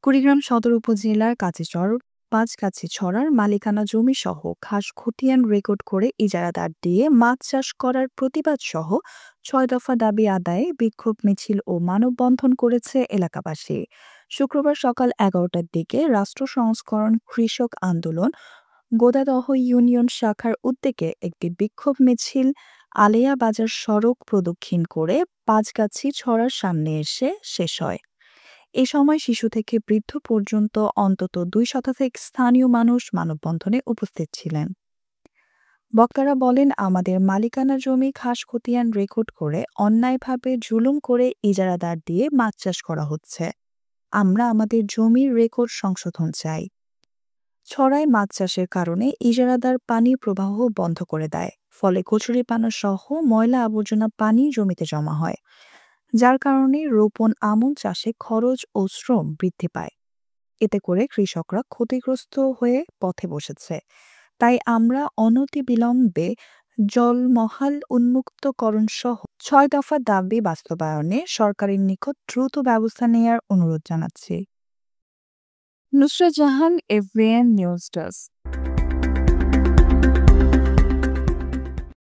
কুড়িগ্রাম সদর উপজেলার কাজীচর পাঁচগাছিছড়ার মালিকানা জমিসহ খাস খতিয়ান রেকর্ড করে ইজারাদার দিয়ে মাছ চাষ করার প্রতিবাদ সহ ৬ দফা দাবি আদায়ে বিক্ষোভ মিছিল ও মানববন্ধন করেছে এলাকাবাসী। শুক্রবার সকাল ১১টার দিকে রাষ্ট্র সংস্করণ কৃষক আন্দোলন গোদাদহ ইউনিয়ন শাখার উদ্যোগে একটি বিক্ষোভ মিছিল আলেয়া বাজার সড়ক প্রদক্ষিণ করে পাঁচগাছি ছড়ার সামনে এসে শেষ হয়। এ সময় শিশু থেকে বৃদ্ধ পর্যন্ত অন্তত ২ শতাধিক স্থানীয় মানুষ মানববন্ধনে উপস্থিত ছিলেন। বক্তারা বলেন, আমাদের মালিকানা জমি খাস খতিয়ান রেকর্ড করে অন্যায়ভাবে জুলুম করে ইজারাদার দিয়ে মাছ চাষ করা হচ্ছে। আমরা আমাদের জমির রেকর্ড সংশোধন চাই। ছড়ায় মাছ চাষের কারণে ইজারাদার পানির প্রবাহ বন্ধ করে দেয়, ফলে কচুরিপানা সহ ময়লা আবর্জনা পানি জমিতে জমা হয়, যার কারণে রোপণ আমন চাষে খরচ ও শ্রম বৃদ্ধি পায়। এতে করে কৃষকরা ক্ষতিগ্রস্ত হয়ে পথে বসেছে। তাই আমরা অনতিবিলম্বে জলমহাল উন্মুক্তকরণ সহ ৬ দফা দাবি বাস্তবায়নে সরকারের নিকট দ্রুত ব্যবস্থা নেয়ার অনুরোধ জানাচ্ছি। Nusrat Jahan, এফবিএন news desk.